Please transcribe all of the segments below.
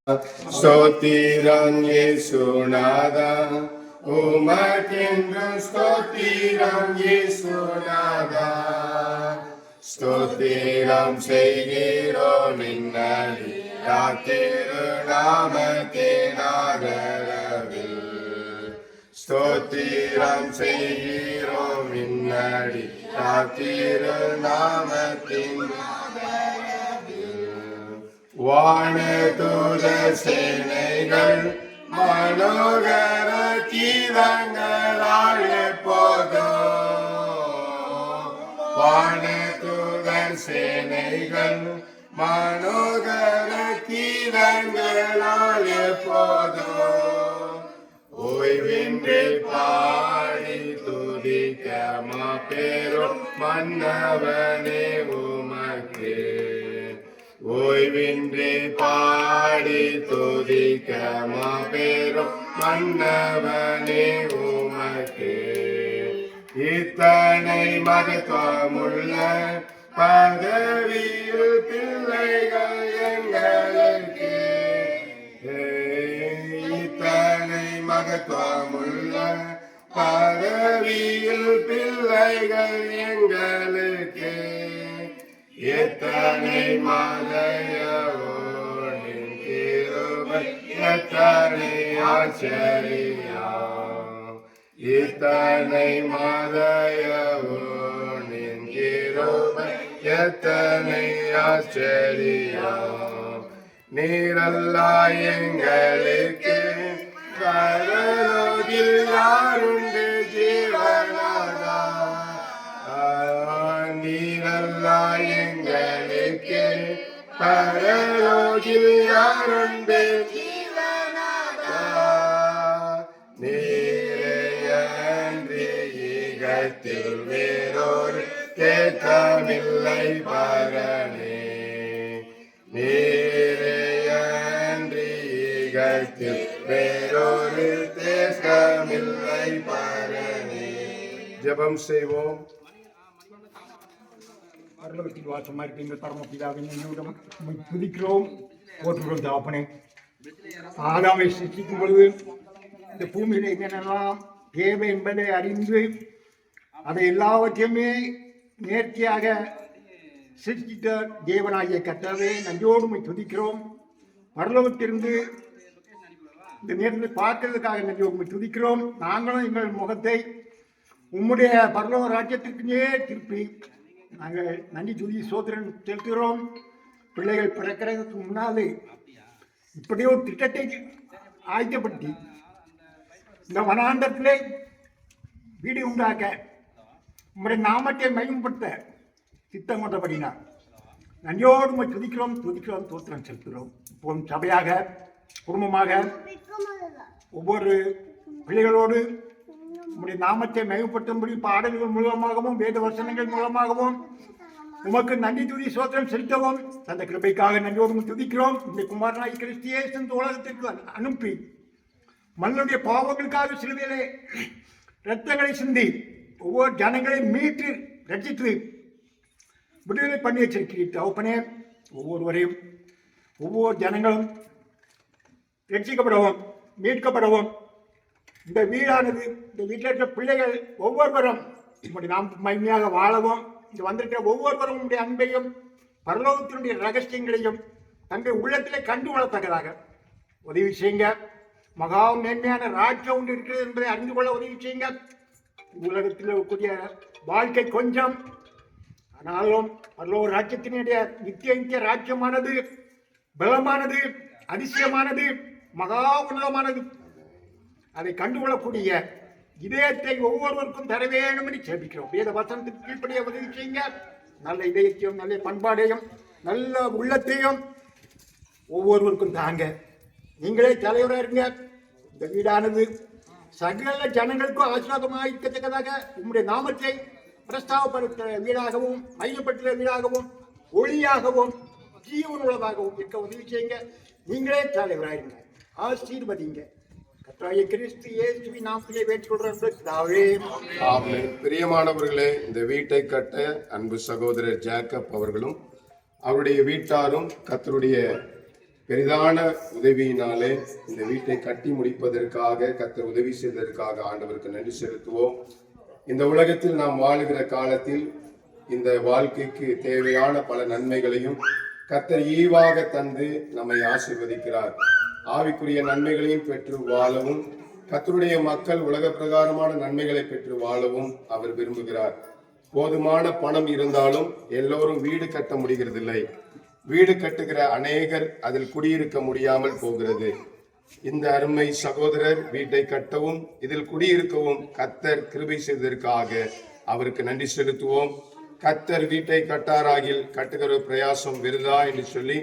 ஸ்தோத்திரம் இயேசுநாதா, உமக்கென்றும் ஸ்தோத்திரம் இயேசுநாதா. ஸ்தோத்திரம் செய்கிறோம் நின்னடி திருநாமத்தின் ஆதரவில். ஸ்தோத்திரம் செய்கிறோம் நின்னடி திருநாமத்தின் வானதூத சேனைகள் மனோகர கீதங்களால் எப்போதும். வானதூத சேனைகள் மனோகர கீதங்களால் எப்போதும். ஓய்வின்றி பாடி துதிக்க மாபெரும் மன்னவனே உமக்கு. ஓய்வின்றி பாடி துதிக்க மாபெரும் மன்னவனே உமக்கு. இத்தனை மகத்துவமுள்ள பதவியில் பிள்ளைகள் எங்களுக்கு. இத்தனை மகத்துவமுள்ள பதவியில் பிள்ளைகள் எங்களுக்கு. எத்தனை மாதையோனின் கிருபை, எத்தனை ஆச்சரியம். இத்தனை மாதையோனின் கிருபை, எத்தனை ஆச்சரியம். நீரல்லா எங்களுக்கு பரலோகில் யாருண்டு ஜீவனாதா. நீரல்லா எங்களுக்கு பரலோகில் யாருண்டு ஜீவனாதா. நீரையன்றி ஈகத்தில் வேறொரு தேற்றமில்லை பரணே. நீரையன்றி ஈகத்தில் வேறொரு தேற்றமில்லை பரணே. ஜெபம் செய்வோம். பரலோகத்தில் வாசமாக இருக்கின்ற பரமபிதாவின் துதிக்கிறோம், போற்றுகிறோம் தகப்பனே. ஆதாமை சிருஷ்டிக்கும் பொழுது இந்த பூமியில் என்னென்னலாம் தேவை என்பதை அறிந்து அதை எல்லாவற்றையுமே நேர்த்தியாக சிருஷ்டித்த தேவனாகிய கர்த்தாவே நன்றியோடு துதிக்கிறோம். பரலோகத்திலிருந்து இந்த நேரத்தில் பார்க்கறதுக்காக நன்றியோடு துதிக்கிறோம். நாங்களும் எங்கள் முகத்தை உம்முடைய பரலோக ராஜ்யத்திற்குனே திருப்பி நாங்கள் நன்றி துதி சோதரன் செலுத்துகிறோம். பிள்ளைகள் பிறக்கிறதுக்கு முன்னாலே இப்படியோ ஒரு திட்டத்தை ஆயத்தப்படுத்தி இந்த வனாந்தரத்திலே வீடு உண்டாக்க உங்களுடைய நாமத்தை மகிமைப்படுத்த சித்தம் கொண்டபடினார். நன்றியோடு துதிக்கிறோம் துதிக்கிறோம் சோத்திரம் செலுத்துகிறோம். இப்போ சபையாக குடும்பமாக ஒவ்வொரு பிள்ளைகளோடு உங்களுடைய நாமத்தை மேம்படுத்தும்படி பாடல்கள் மூலமாகவும் வேத வசனங்கள் மூலமாகவும் உமக்கு நன்றி துதி சோத்திரம் செலுத்தவும் அந்த கிருபைக்காக நன்றியோடு துதிக்கிறோம். இந்த குமாரனாய் கிறிஸ்து இயேசு இந்த உலகத்திற்கு அனுப்பி மண்ணுடைய பாவங்களுக்காக சிலுவையிலே இரத்தங்களை சிந்தி ஒவ்வொரு ஜனங்களையும் மீட்டு ரட்சித்து விடுதலை பண்ணி வச்சிருக்கிறீர் தகப்பனே. ஒவ்வொருவரையும் ஒவ்வொரு ஜனங்களும் ரட்சிக்கப்படவும் மீட்கப்படவும் இந்த வீடானது இந்த வீட்டில் இருக்கிற பிள்ளைகள் ஒவ்வொருவரும் இப்படி நாம் மகிமையாக வாழவும் இங்கு வந்திருக்கிற ஒவ்வொருவரும் உடைய அன்பையும் பரலோகத்தினுடைய ரகசியங்களையும் தங்கள் உள்ளத்திலே கண்டு வளர்த்தக்கதாக உதவி செய்யுங்க. மகா மேன்மையான ராஜ்யம் ஒன்று இருக்கிறது என்பதை அறிந்து கொள்ள உதவி செய்யுங்க. உலகத்தில் கூடிய வாழ்க்கை கொஞ்சம், ஆனாலும் பரலோக ராஜ்யத்தினுடைய நித்திய ராஜ்யமானது பலமானது, அதிசயமானது, மகா உன்னதமானது. அதை கண்டுகொள்ளக்கூடிய இதயத்தை ஒவ்வொருவருக்கும் தர வேண்டும் என்று ஜெபிக்கிறோம். வேத வசனத்துக்கு கீழ்ப்படிய உதவி செய்யுங்க. நல்ல இதயத்தையும் நல்ல பண்பாடையும் நல்ல உள்ளத்தையும் ஒவ்வொருவருக்கும் தாங்க. நீங்களே தலைவராக இருங்க. இந்த வீடானது சகல ஜனங்களுக்கும் ஆசீர்வாதமாக இருக்கத்தக்கதாக உங்களுடைய நாமத்தை பிரஸ்தாவப்படுத்துகிற வீடாகவும் மையப்படுத்துகிற வீடாகவும் ஒளியாகவும் ஜீவன் உள்ளதாகவும் இருக்க உதவி செய்யுங்க. நீங்களே தலைவராக இருங்க. ஆசீர்வதிங்க. பிரியமானவர்களே, இந்த வீட்டை கட்ட அன்பு சகோதரர் ஜேக்கப் அவர்களும் அவருடைய வீட்டாரும் கர்த்தருடைய பெரிதான உதவியினாலே இந்த வீட்டை கட்டி முடிப்பதற்காக கர்த்தர் உதவி செய்ததற்காக ஆண்டவருக்கு நன்றி செலுத்துவோம். இந்த உலகத்தில் நாம் வாழுகிற காலத்தில் இந்த வாழ்க்கைக்கு தேவையான பல நன்மைகளையும் கர்த்தர் ஈவாக தந்து நம்மை ஆசீர்வதிக்கிறார். ஆவிக்குரிய நன்மைகளையும் பெற்று வாழவும் கர்த்தருடைய மக்கள் உலக பிரகாரமான நன்மைகளை பெற்று வாழவும் அவர் விரும்புகிறார். போதுமான பணம் இருந்தாலும் எல்லோரும் வீடு கட்ட முடிகிறதில்லை. வீடு கட்டுகிற அநேகர் அதில் குடியிருக்க முடியாமல் போகிறது. இந்த அருமை சகோதரர் வீட்டை கட்டவும் இதில் குடியிருக்கவும் கர்த்தர் கிருபை செய்ததற்காக அவருக்கு நன்றி செலுத்துவோம். கர்த்தர் வீட்டை கட்டாராகில் கட்டுகிற பிரயாசம் விருதா என்று சொல்லி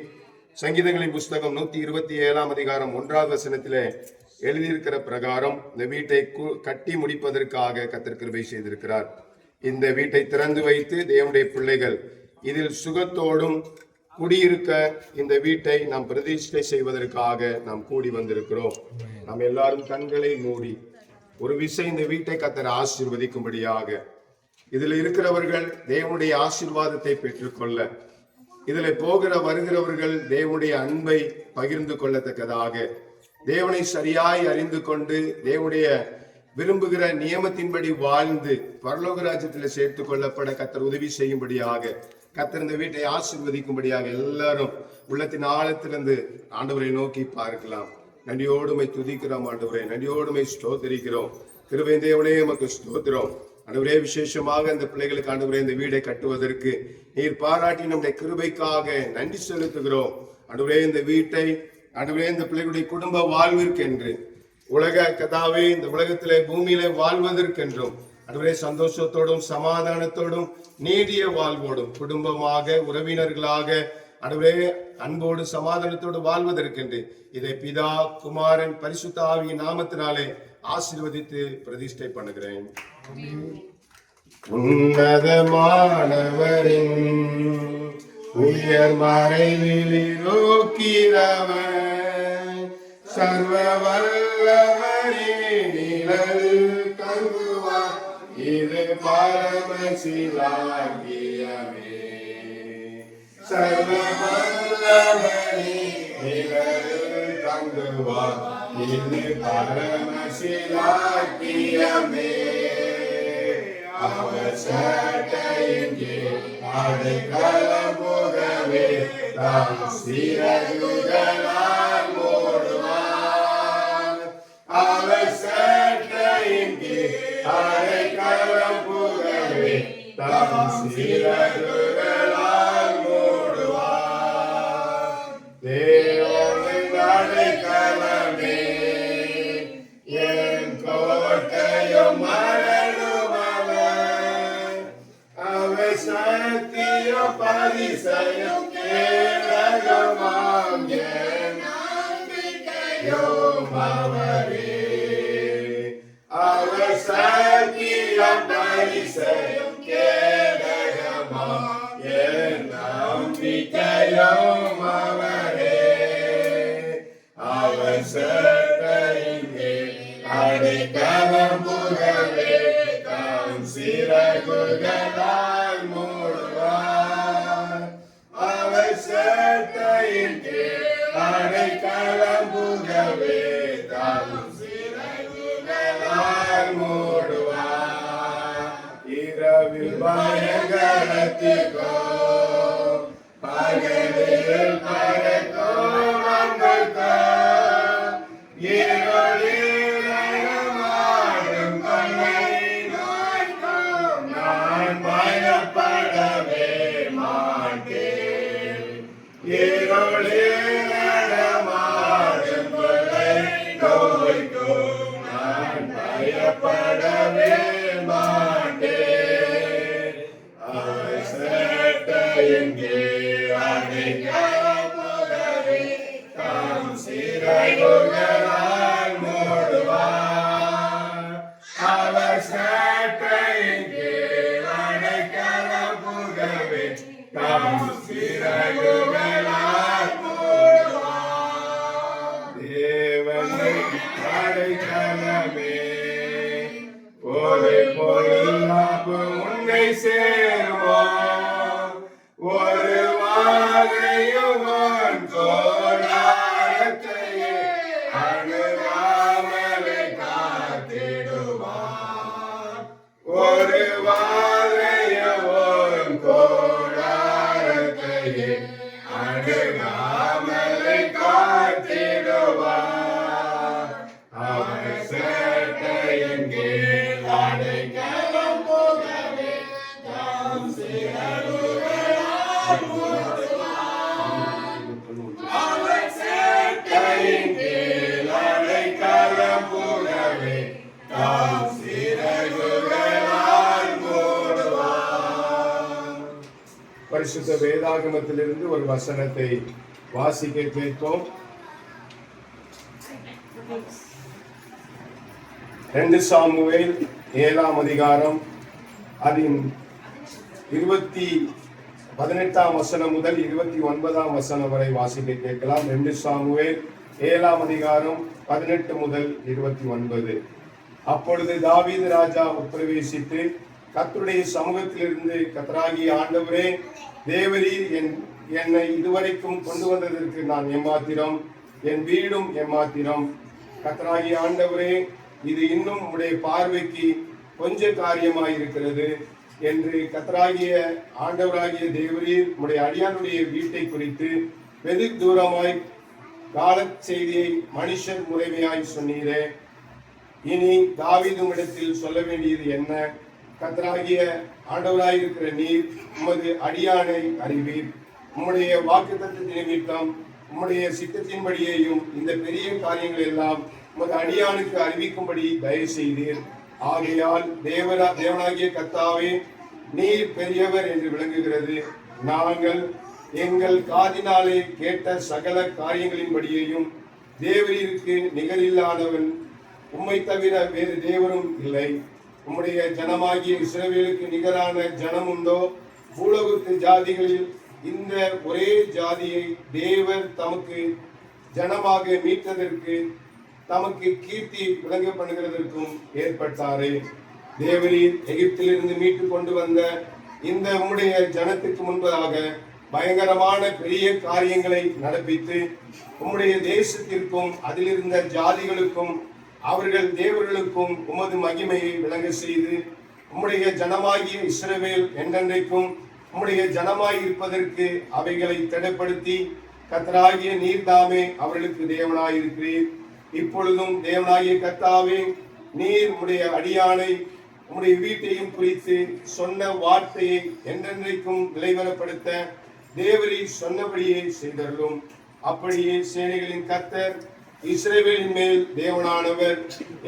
சங்கீதங்களின் புஸ்தகம் 127 அதிகாரம் 1வது வசனத்திலே எழுதியிருக்கிற பிரகாரம் இந்த வீட்டை கட்டி முடிப்பதற்காக கர்த்தர் கிருபை செய்திருக்கிறார். இந்த வீட்டை திறந்து வைத்து தேவனுடைய பிள்ளைகள் இதில் சுகத்தோடும் குடியிருக்க இந்த வீட்டை நாம் பிரதிஷ்டை செய்வதற்காக நாம் கூடி வந்திருக்கிறோம். நாம் எல்லாரும் கண்களை மூடி ஒரு விசை இந்த வீட்டை கர்த்தர் ஆசீர்வதிக்கும்படியாக, இதில் இருக்கிறவர்கள் தேவனுடைய ஆசீர்வாதத்தை பெற்றுக்கொள்ள, இதில் போகிற வருகிறவர்கள் தேவனுடைய அன்பை பகிர்ந்து கொள்ளத்தக்கதாக, தேவனை சரியாய் அறிந்து கொண்டு தேவனுடைய விரும்புகிற நியமத்தின்படி வாழ்ந்து பரலோக ராஜ்யத்தில் சேர்த்துக் கொள்ளப்பட கர்த்தர் உதவி செய்யும்படியாக, கர்த்தர் இந்த வீட்டை ஆசீர்வதிக்கும்படியாக எல்லாரும் உள்ளத்தின் ஆழத்திலிருந்து ஆண்டவரை நோக்கி பார்க்கலாம். நன்றியோடுமை துதிக்கிறோம் ஆண்டவரே, நன்றியோடுமை ஸ்தோத்திரிக்கிறோம். கிருபை தேவனே நமக்கு ஸ்தோத்திரம் ஆண்டவரே. விசேஷமாக இந்த பிள்ளைகளுக்கு ஆண்டவரே இந்த வீடை கட்டுவதற்கு நீர் பாராட்டி நம்முடைய கிருபைக்காக நன்றி செலுத்துகிறோம் ஆண்டவரே. இந்த வீட்டை ஆண்டவரே இந்த பிள்ளைகளுடைய குடும்ப வாழ்விற்கென்று உலக கதாவே இந்த உலகத்திலே பூமியிலே வாழ்வதற்கென்றும் ஆண்டவரே சந்தோஷத்தோடும் சமாதானத்தோடும் நீடிய வாழ்வோடும் குடும்பமாக உறவினர்களாக ஆண்டவரே அன்போடு சமாதானத்தோடு வாழ்வதற்கென்று இதை பிதா குமாரன் பரிசுத்த ஆவியின் நாமத்தினாலே ஆசீர்வதித்து பிரதிஷ்டை பண்ணுகிறேன். உன்னதமானவரின் உயர் மறைவில் இருக்கிறவன் சர்வ வல்லவரே நிழல் தங்குவார். இது பரமசிலாகியமே. சர்வ வல்லவரே நிழல் தங்குவார். இது பரமசிலாகியமே. அவர் சட்டையின் கீழ் அடைக்கலம் புகவே தாம் சிறகுகளால் மூடுவார். அவர் சட்டையின் கீழ் அடைக்கலம் புகவே தாம் சிறகுகளால் மூடுவார். தேவனின் அடைக்கலமே என் கோட்டையும் சத்தியம் பரிசயம் கேடகமாம் என் நம்பிக்கையும் அவரே. அவர் சத்தியம் பரிசயம் கேடகமாம் என் நம்பிக்கையும் அவரே. அவர் சட்டையிலே அடைக்கலம் புகவே தாம் சிறகுகளால் மூடுவார். அவர் சட்டையின் கீழ் அடைக்கலம் புகவே தாம் சிறகுகளால் மூடுவார். இரவில் பயங்கரத்திற்கோ பகலில் பறக்கும் அம்புக்கோ இருளில் நடமாடும் கொள்ளை நோய்க்கும் நான் பயப்படவே மாட்டேன். இருளில் நடமாடும் கொள்ளை நோய்க்கும் நான் பயப்படவே மாட்டேன். அவர் சட்டையின் கீழ் அடைக்கலம் புகவே தாம் சிறகுகளால் மூடுவார். அவர் சட்டையின் கீழ் அடைக்கலம் புகவே தாம் சிறகுகளால் மூடுவார். தேவனின் அடைக்கலமே ஒரு பொல்லாப்பு உன்னை சேருவோம். ஒரு வாதையும் கோடா அணுகாமலை காத்திடுவார். அவர் சேட்டையின் கீழ் அடைக்கலம் புகவே தாம் சிறகுகளால் மூடுவார். அவர் சேட்டையின் கீழ் அடைக்கலம் புகவே தாம் சிறகுகளால் மூடுவார். பரிசுத்த வேதாகமத்திலிருந்து ஒரு வசனத்தை வாசிக்க கேட்போம். 2 சாமுவேல் 7ஆம் அதிகாரம் அதின் 18ஆம் வசனம் முதல் 29ஆம் வசனம் வரை வாசிக்க கேட்கலாம். 2 சாமுவேல் 7ஆம் அதிகாரம் 18 முதல் 29. அப்பொழுது தாவீது ராஜா உட்பிரவேசித்து கர்த்தருடைய சமூகத்திலிருந்து, கர்த்தராகிய ஆண்டவரே, தேவரீர் என்னை இதுவரைக்கும் கொண்டு வந்ததற்கு நான் எம்மாத்திரம், என் வீடும் எம்மாத்திரம். கர்த்தராகிய ஆண்டவரே, இது இன்னும் உம்முடைய பார்வைக்கு கொஞ்ச காரியமாயிருக்கிறது என்று கர்த்தராகிய ஆண்டவராகிய தேவரீர் உம்முடைய அடியானுடைய வீட்டை குறித்து வெகு தூரமாய் கால செய்தியை மனுஷர் முறைமையாய் சொன்னீரே. இனி தாவீதுமிடத்தில் சொல்ல வேண்டியது என்ன? கர்த்தராகிய ஆண்டவராயிருக்கிற நீர் உமது அடியானை அறிவீர். உம்முடைய வாக்குத்தத்தத்தின் நிமித்தம் உம்முடைய சித்தத்தின்படியேயும் இந்த பெரிய காரியங்கள் எல்லாம் உமது அடியானுக்கு அறிவிக்கும்படி தயவு செய்தீர். ஆகையால் தேவனாகிய கர்த்தாவே, நீர் பெரியவர் என்று விளங்குகிறது. நாங்கள் எங்கள் காதினாலே கேட்ட சகல காரியங்களின்படியேயும் தேவரீருக்கு நிகரில்லாதவன் உம்மை தவிர வேறு தேவரும் இல்லை. உம்முடைய ஜனமாகிய இஸ்ரவேலுக்கு நிகரான ஜனம் உண்டோ? பூலோகத்து ஜாதிகளில் இந்த ஒரே ஜாதியை தேவர் தமக்கு ஜனமாக மீட்டதற்கு, தமக்கு கீர்த்தி விளங்க பண்ணுகிறதற்கும் ஏற்பட்டாரே. தேவரீர் எகிப்திலிருந்து மீட்டு கொண்டு வந்த இந்த உம்முடைய ஜனத்துக்கு முன்பதாக பயங்கரமான பெரிய காரியங்களை நடப்பித்து உம்முடைய தேசத்திற்கும் அதிலிருந்த ஜாதிகளுக்கும் அவர்கள் தேவர்களுக்கும் உமது மகிமையை விளங்க செய்து, உம்முடைய ஜனமாகிய இஸ்ரவேல் என்றென்றைக்கும் உம்முடைய ஜனமாய் இருப்பதற்கு அவைகளை திடப்படுத்தி, கர்த்தராகிய நீர்தாமே அவர்களுக்கு தேவனாயிருக்கிறீர். இப்பொழுதும் தேவனாகிய கர்த்தாவே, நீர் உம்முடைய அடியானை உம்முடைய வீட்டையும் குறித்து சொன்ன வார்த்தையை என்றென்றைக்கும் நிலைவரப்படுத்த தேவரீர் சொன்னபடியே செய்தருளும். அப்படியே சேனைகளின் கர்த்தர் இஸ்ரவேலின் மேல் தேவனானவர்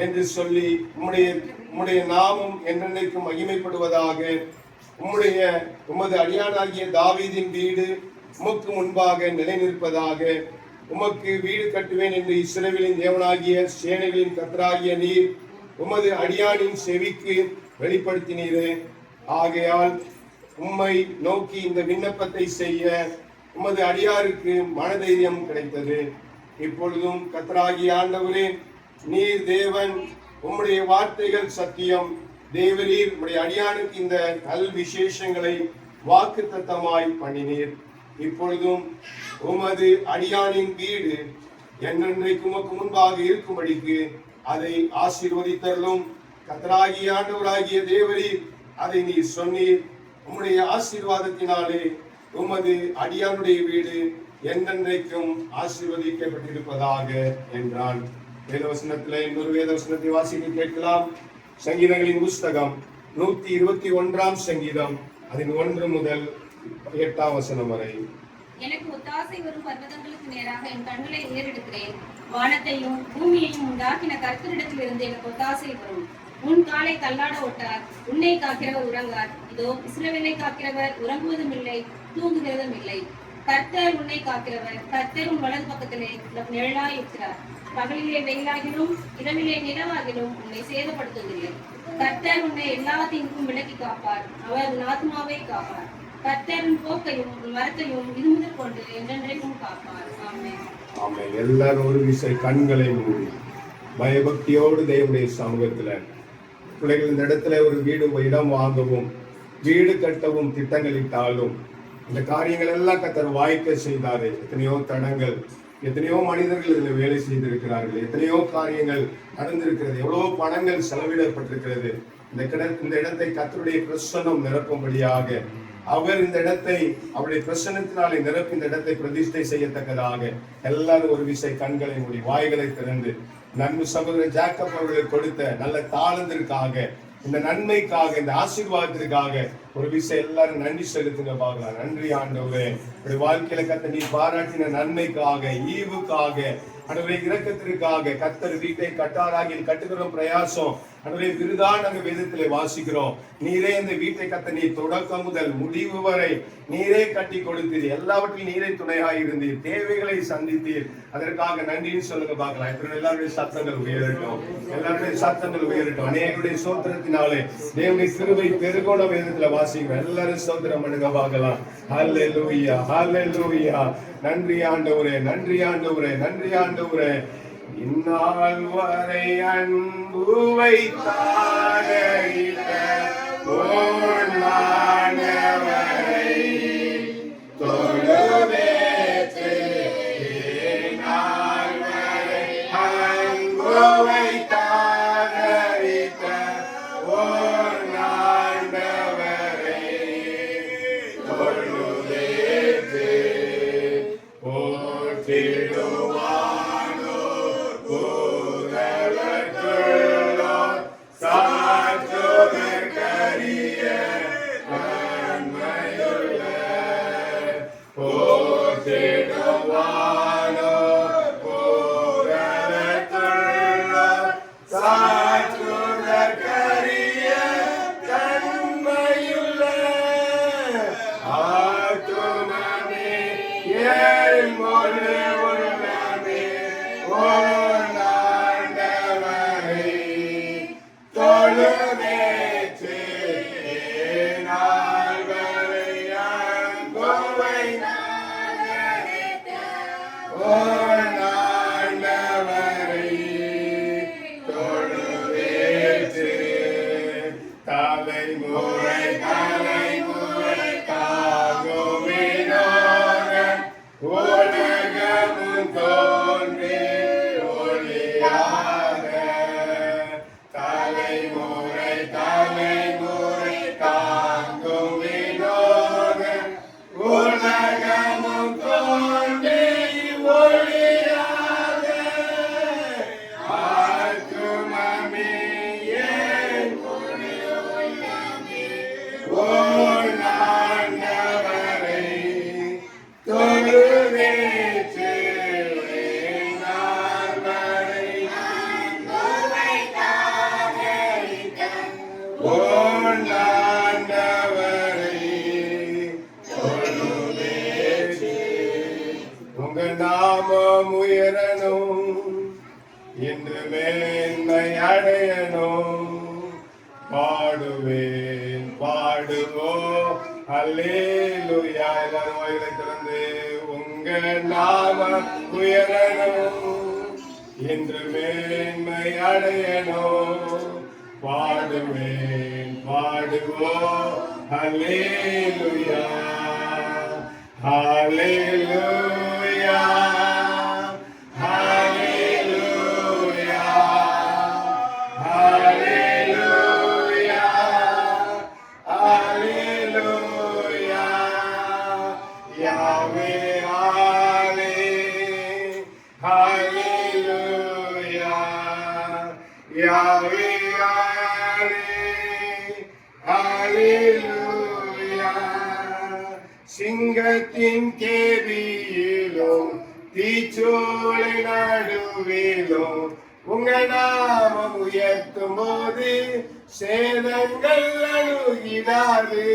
என்று சொல்லி உம்முடைய நாமம் என்றென்றைக்கும் மகிமைப்படுவதாக. உமது அடியானாகிய தாவீதின் வீடு உமக்கு முன்பாக நிலைநிற்பதாக. உமக்கு வீடு கட்டுவேன் என்று இஸ்ரவேலின் தேவனாகிய சேனைகளின் கர்த்தராகிய நீர் உமது அடியானின் செவிக்கு வெளிப்படுத்தினீரே. ஆகையால் உம்மை நோக்கி இந்த விண்ணப்பத்தை செய்ய உமது அடியாருக்கு மனதைரியம் கிடைத்தது. இப்பொழுதும் கர்த்தராகிய ஆண்டவரே, நீர் தேவன், உம்முடைய வார்த்தைகள் சத்தியம். தேவரீர் உம்முடைய அடியானுக்கு இந்த நல் விசேஷங்களை வாக்குத்தத்தமாய் பண்ணினீர். இப்பொழுதும் உமது அடியானின் வீடு என்றென்றைக்கு உமக்கு முன்பாக இருக்கும்படிக்கு அதை ஆசீர்வதித்தருளும். கர்த்தராகிய ஆண்டவராகிய தேவரீர் அதை நீர் சொன்னீர். உம்முடைய ஆசீர்வாதத்தினாலே உமது அடியானுடைய வீடு என்றென்றைக்கும் ஆசீர்வதிக்கப்பட்டிருப்பதாக என்றான். வேதவசனத்தில் இன்னொரு வேதவசனத்தை வாசிக்க கேட்கலாம். சங்கீதங்களின் புஸ்தகம் 121ஆம் சங்கீதம் அதன் 1 முதல் 8ஆம் வசனம் வரை. எனக்கு ஒத்தாசை வரும் பர்வதங்களுக்கு நேராக என் கண்களை ஏறெடுக்கிறேன். வானத்தையும் பூமியையும் உண்டாக்கின கர்த்தரிடத்திலிருந்து எனக்கு ஒத்தாசை வரும். உன் காலை தள்ளாட ஒட்டார், உன்னை காக்கிறவர் உறங்கார். இதோ இஸ்ரவேலை காக்கிறவர் உறங்குவதும் இல்லை, தூங்குகிறதும் இல்லை. கர்த்தர் உன்னை காக்கிறவர், கர்த்தர் உன் வலது பக்கத்திலே நிழலாய் இருக்கிறார். பகலிலே வெயிலாகிலும் இரவிலே நிலவாகிலும் உன்னை சேதப்படுத்துவதில்லை. கர்த்தர் உன்னை எல்லா தீங்குக்கும் விலக்கி காப்பார். அவர் உன் ஆத்மாவை காப்பார். கர்த்தர் உன் போக்கையும் உன் மரத்தையும் இது முதல் கொண்டு என்றென்றைக்கும் காப்பார். ஆமென். ஆமென். எல்லாரும் ஒரு விசை கண்களை மூடி பயபக்தியோடு தேவனுடைய சமூகத்துல பிள்ளைகள் இந்த இடத்துல ஒரு இடம் வாங்கவும் வீடு கட்டவும் திட்டங்களிட்டாலும் இந்த காரியங்கள் எல்லாம் கர்த்தர் வாய்க்க செய்தாரு. எத்தனையோ தடங்கள், எத்தனையோ மனிதர்கள் இதில் வேலை செய்திருக்கிறார்கள், எத்தனையோ காரியங்கள் நடந்திருக்கிறது, எவ்வளவோ பணங்கள் செலவிடப்பட்டிருக்கிறது. இந்த இடத்தை கர்த்தருடைய பிரசன்னம் நிரப்பும்படியாக அவர் இந்த இடத்தை அவருடைய பிரசன்னத்தினாலே நிரப்பி இந்த இடத்தை பிரதிஷ்டை செய்யத்தக்கதாக எல்லாரும் ஒரு விசை கண்களை மூடி வாய்களை திறந்து நன்மை சகோதரர் ஜாக்கப் அவர்களுக்கு கொடுத்த நல்ல தாளத்திற்காக, இந்த நன்மைக்காக, இந்த ஆசீர்வாதத்திற்காக ஒரு விசை எல்லாரும் நன்றி செலுத்துங்க பார்க்கலாம். நன்றி ஆண்டவரே, ஒரு வாழ்க்கையில கத்த நீ பாராட்டின நன்மைக்காக, ஈவுக்காக, அன்றைய இரக்கத்திற்காக. கத்தர் வீட்டை கட்டாராகி கட்டுகிற பிரயாசம் அன்றைய விருதான் நாங்கள் வேதத்திலே வாசிக்கிறோம். நீரே இந்த வீட்டை கத்த நீ தொடக்கம் முதல் முடிவு வரை நீரே கட்டி கொடுத்தீர், எல்லாவற்றிலும் நீரே துணையாக இருந்தீர், தேவைகளை சந்தித்தீர். அதற்காக நன்றின்னு சொல்லுங்க பார்க்கலாம். இப்ப எல்லாருடைய சத்தங்கள் உயரட்டும், எல்லாருடைய சத்தங்கள் உயரட்டும். அநேகருடைய சோத்திரத்தினாலே தேவனுடைய கிருபை பெருகோண வேதத்துல வாசிக்கிறோம். எல்லாரும் சோத்திரம் பண்ணுங்க பார்க்கலாம். ஹல்லேலூயா, ஹல்லேலூயா. நன்றி ஆண்டவரே, நன்றி ஆண்டவரே, நன்றி ஆண்டவரே. இந்நாள் வரை அன்பு வைத்தாரிட்ட ஓர்நானவரை தொழுவேற்று. இந்நாள் வரை அன்பு வைத்தாரிட்ட ஓர்நானவரை தொழுவேற்று. போற்றிடுவார் நாமம் உயரணும், என்று மேன்மை அடையணும். பாடுவேன் பாடுவோம் அல்லேலூயா. எல்லாரும் வாயிலை திறந்து உங்க நாமம் உயரணும், என்று மேன்மை அடையணும். பாடுவேன் பாடுவோம் அல்லேலூயா, ஹல்லேலூயா, ஹல்லேலூயா, ஹல்லேலூயா, ஹல்லேலூயா. யாவே ஆலே, ஹல்லேலூயா, யாவே ஆலே, ஹல்லேலூயா. சிங்கத்தின் கேவியிலும் தீச்சோலை நடுவிலும் உங்க நாமம் உயர்த்தும் போது சேதங்கள் அணுகிடாது.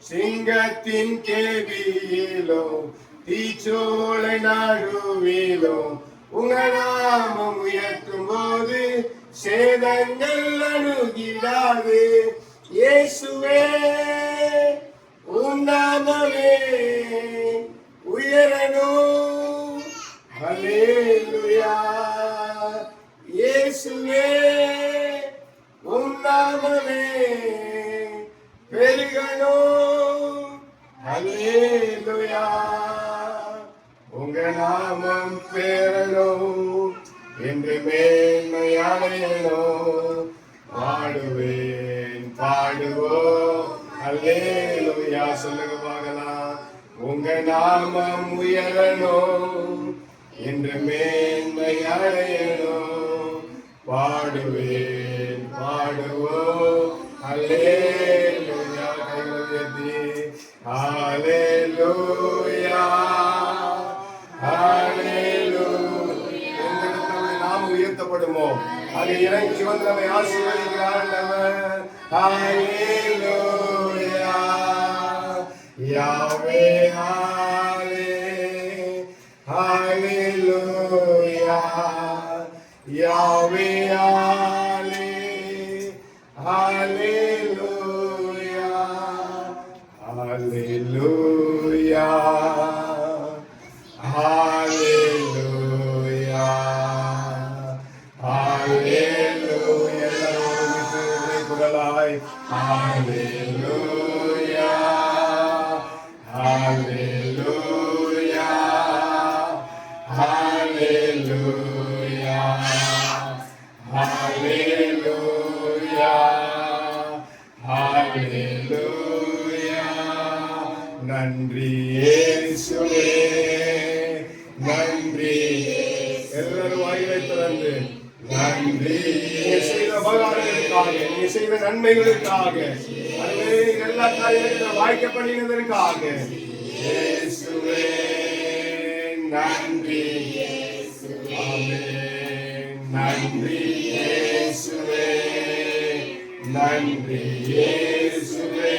சிங்கத்தின் கேவியிலும் தீச்சோலை நடுவிலும் உங்க நாமம் உயர்த்தும் போது சேதங்கள் அணுகிடாது. இயேசுவே உன் நாமமே உயரணும், ஹல்லேலூயா. இயேசுவே உன் நாமமே பெருகணும், ஹல்லேலூயா. உங்க நாமம் பெறணும், என்று மேன்மை அடையணும். பாடுவேன் பாடுவோம் அல்லேலூயா. சொல்லுங்க உங்க நாமம் உயரணும் என்று மேன்மை அடையணும். பாடுவேன் பாடுவோம் அல்லேலூயா. கைகளை உயர்த்தி அல்லேலூயா அல்லேலூயா. எந்த இடத்துல நாமம் உயர்த்தப்படுமோ அது இறங்கி வந்து நம்மை ஆசீர்வதிக்கிறார். அல்லேலூயா யாவே ஹalleluya யாவே ஹalleluya ஹalleluya ஹalleluya ஹalleluya. எல்லாரும் குரலாய் ஹalleluya ஹalleluya ஹalleluya ஹalleluya ஹalleluya. நன்றி இயேசுவே நன்றி. எல்லாரும் வாயிலை திறந்து நன்றி. நீங்க செய்த உபகாரங்களுக்காக, நீங்க செய்த நன்மைகளுக்காக, எல்லா காரியங்களும் வாய்க்க பண்ணினதற்காக இயேசுவே நன்றி. ஆமென். நன்றி இயேசுவே நன்றி இயேசுவே.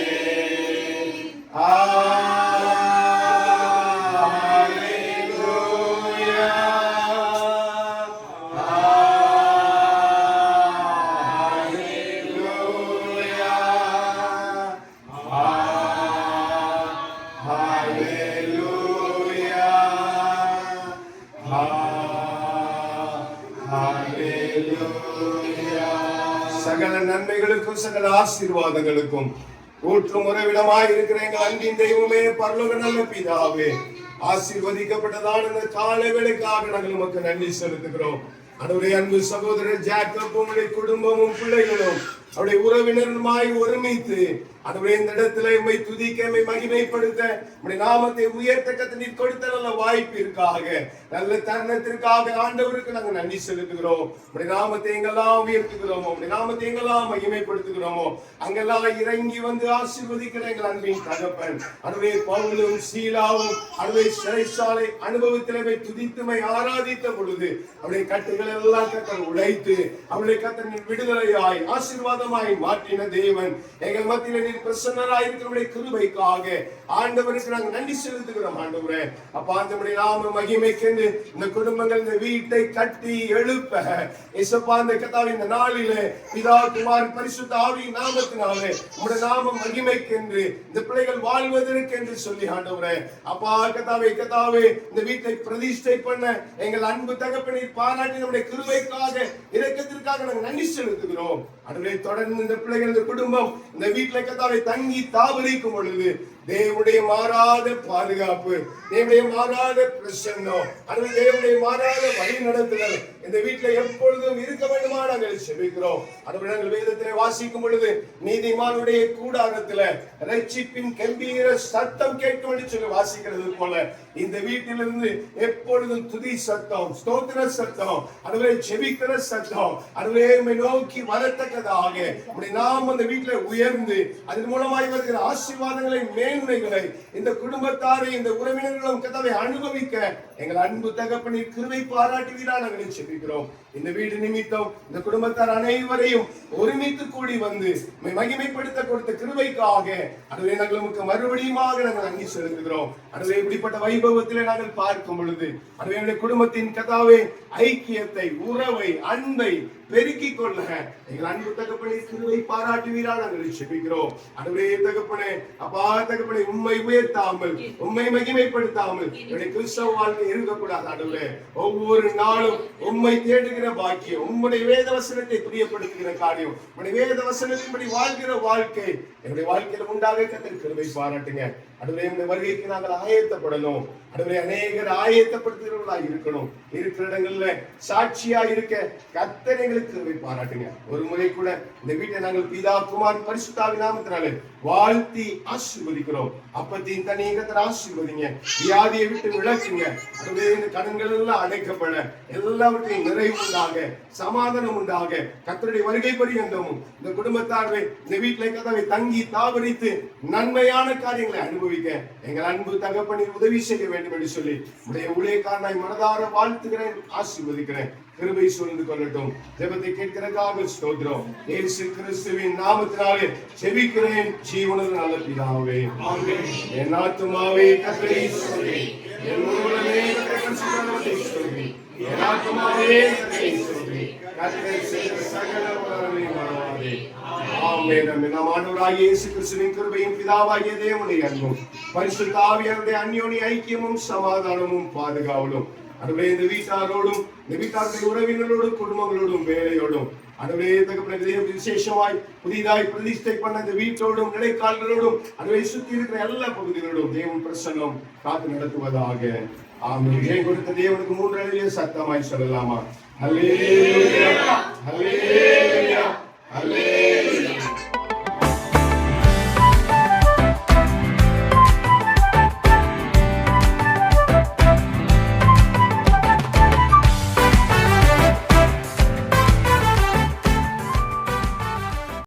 ஹalleluya ஹalleluya ஹalleluya ஹalleluya. சகல நன்மைகளுக்கும் சகல ஆசீர்வாதங்களுக்கும் ஊற்றும் உறவிடமாய் இருக்கிற எங்கள் அன்பின் தெய்வமே, பரலோக நல்ல பிதாவே, ஆசீர்வதிக்கப்பட்டதான இந்த காலங்களுக்காக நாங்கள் உமக்கு நன்றி செலுத்துகிறோம். அவருடைய அன்பு சகோதரர் ஜாக்கப், உங்களுடைய குடும்பமும் பிள்ளைகளும் அவருடைய உறவினருமாய் ஒருமித்து அவருடைய இந்த இடத்துல உம்மை துதிக்க, உம்மை மகிமைப்படுத்த, உம்முடைய நாமத்தை உயர்த்த கத்த நீர் கொடுத்த நல்ல வாய்ப்பிற்காக, நல்ல தருணத்திற்காக ஆண்டவருக்கு நாங்கள் நன்றி செலுத்துகிறோம். உம்முடைய நாமத்தை எங்கெல்லாம் உயர்த்துகிறோமோ, உம்முடைய நாமத்தை எங்கெல்லாம் மகிமைப்படுத்துகிறோமோ அங்கெல்லாம் இறங்கி வந்து ஆசீர்வதிக்கிற எங்கள் அன்பின் தகப்பன் அவருடைய பவுலும் சீலாவும் அவருடைய சிறைச்சாலை அனுபவத்திலே துதித்துமை ஆராதித்த பொழுது அவருடைய கட்டுகள் எல்லாம் கத்தர் உடைத்து அவருடைய கத்தர் விடுதலையாய் ஆசீர்வாதமாய் மாற்றின தேவன், எங்கள் மத்தியிலே நீர் பிரசன்னராய் இருக்கிற கிருபைக்காக ஆண்டவருக்கு நாங்கள் நன்றி செலுத்துகிறோம். ஆண்டவரே அப்பா, நம்முடைய நாம மகிமைக்கென்று இந்த குடும்பங்கள் இந்த வீட்டை கட்டி எழுப்ப இயேசுப்பா, இந்த கர்த்தாவே இந்த நாளிலே பிதா குமாரன் பரிசுத்த ஆவியின் நாமத்தினாலே உம்முடைய நாம மகிமைக்கென்று இந்த பிள்ளைகள் வாழ்வதற்கு என்று சொல்லி ஆண்டவரே அப்பா கர்த்தாவே இந்த வீட்டை பிரதிஷ்டை பண்ண எங்கள் அன்பு தகப்பனை பாராட்டி நம்முடைய கிருபைக்காக இரக்கத்திற்காக நாங்கள் நன்றி செலுத்துகிறோம். அதுவே தொடர்ந்து இந்த பிள்ளைகள் இந்த குடும்பம் இந்த வீட்டில் கர்த்தாவே தங்கி தாவரிக்கும் பொழுது தேவனுடைய மாறாத பாதுகாப்பு, தேவனுடைய மாறாத பிரசன்னம், அல்லது தேவனுடைய மாறாத வழி நடத்துதல் இந்த வீட்டில் எப்பொழுதும் இருக்க வேண்டுமா நாங்கள் செபிக்கிறோம். அதுபோல நாங்கள் வேதத்திலே வாசிக்கும் பொழுது நீதிமானுடைய கூடாரத்தில் ரட்சிப்பின் கம்பீர சத்தம் கேட்கும் என்று சொல்லி வாசிக்கிறது போல இந்த வீட்டிலிருந்து எப்பொழுதும் துதி சத்தம், ஸ்தோத்திர சத்தம், அதுவே செபிக்கிற சத்தம், அதுவே நோக்கி வரத்தக்கதாக நாம் அந்த வீட்டில் உயர்ந்து அதன் மூலமாய் வருகிற ஆசீர்வாதங்களை மேன்மைகளை இந்த குடும்பத்தாரை இந்த உறவினர்களும் கதாவை அனுபவிக்க எங்கள் அன்பு தகப்பனை கிருபை பாராட்டுவீரா நாங்கள் செபிக்கிறோம். இந்த வீடு நிமித்தம் இந்த குடும்பத்தார் அனைவரையும் ஒருமித்து கூடி வந்து மகிமைப்படுத்த கொடுத்த கிருபைக்காக அதுவே நாங்கள் மறுபடியுமாக நாங்கள் நன்றி செலுத்துகிறோம். அதுவே இப்படிப்பட்ட வைபவத்திலே நாங்கள் பார்க்கும் பொழுது அதுவே எங்களுடைய குடும்பத்தின் கதாவே ஐக்கியத்தை, உறவை, அன்பை பெருக்கிக் கொள்ள எங்கள் அன்பு தகப்பனை கிருபை பாராட்டுவீரா நாங்கள் செபிக்கிறோம். அதுவே தகப்பனே அப்பா தகப்பனை உம்மை உயர்த்தாமல் உம்மை மகிமைப்படுத்தாமல் என்னுடைய கிறிஸ்தவ வாழ்க்கை இருக்கக்கூடாது. அதுவே ஒவ்வொரு நாளும் உம்மை தேடுகிற பாக்கியம், உம்முடைய வேத வசனத்தை பிரியப்படுத்துகிற காரியம், உம்முடைய வேத வசனத்தின்படி வாழ்கிற வாழ்க்கை என்னுடைய வாழ்க்கையில உண்டாக கர்த்தர் கிருபை பாராட்டுங்க. அதுவே இந்த வருகைக்கு நாங்கள் ஆயத்தப்படணும். அதுவே அநேகர் ஆயத்தப்படுத்துகிறவர்களாக இருக்கணும். இருக்கிற இடங்கள்ல சாட்சியா இருக்க கர்த்தர் எங்களுக்கு கிருபை பாராட்டுங்க. ஒரு முறை கூட இந்த வீட்டை நாங்கள் பிதா குமாரன் பரிசுத்த ஆவியின் நாமத்தினாலே வாழ்த்தி ஆசீர்வதிக்கிறோம். ஜெபிக்கிறோம். அப்பத்தையும் தண்ணியும் கர்த்தர் ஆசீர்வதிங்க. வியாதியை விட்டு விலக்குங்க. அதுவே இந்த கடன்கள் எல்லாம் அடைக்கப்பட எல்லாவற்றையும் நிறைவு உண்டாக, சமாதானம் உண்டாக, கர்த்தருடைய வருகை பரியந்தமும் இந்த குடும்பத்தாரை இந்த வீட்டிலே கதவை தங்கி தாவரித்து நன்மையான காரியங்களை அனுபவிக்க எங்கள் அன்பு தகப்பனின் உதவி செய்ய வேண்டும் என்று சொல்லி உடைய ஊழியக்காரனாய் மனதார வாழ்த்துகிறேன், ஆசீர்வதிக்கிறேன். கிருபை சூழ்ந்து கொள்ளட்டும். ஜெபத்தை கேட்கிறதுக்காக ஸ்தோத்திரம். இயேசு கிறிஸ்துவின் நாமத்தினாலே ஜெபிக்கிறேன் ஜீவனுள்ள நல்ல பிதாவே, ஆமென். என் ஆத்துமாவே கர்த்தரை ஸ்துதி, என் உள்ளமே கர்த்தரை ஸ்துதி, என் ஆத்துமாவே கர்த்தரை ஸ்துதி, கர்த்தர் செய்த சகல உபகாரங்களையும் மறவாதே. ஆமென். நம் ஆண்டவராகிய இயேசு கிறிஸ்துவின் கிருபையும் பிதாவாகிய தேவனுடைய அன்பும் பரிசுத்த ஆவியானவருடைய அந்யோன்ய ஐக்கியமும் சமாதானமும் பாதுகாவலும் அதுவே இந்த வீட்டாரோடும் இந்த வீட்டாருடைய உறவினரோடும் குடும்பங்களோடும் வேலையோடும் அதுவே தகப்பனே விசேஷமாய் புதிதாய் பிரதிஷ்டை பண்ண இந்த வீட்டோடும் நிலைக்கால்களோடும் அதுவே சுத்தி இருக்கிற எல்லா பகுதிகளோடும் தேவன் பிரசன்னம் காத்து நடத்துவதாக. ஆமென். ஜெயம் கொடுத்த தேவனுக்கு 3 அழையிலே சத்தமாய் சொல்லலாமா? அல்லேலூயா, அல்லேலூயா, அல்லேலூயா.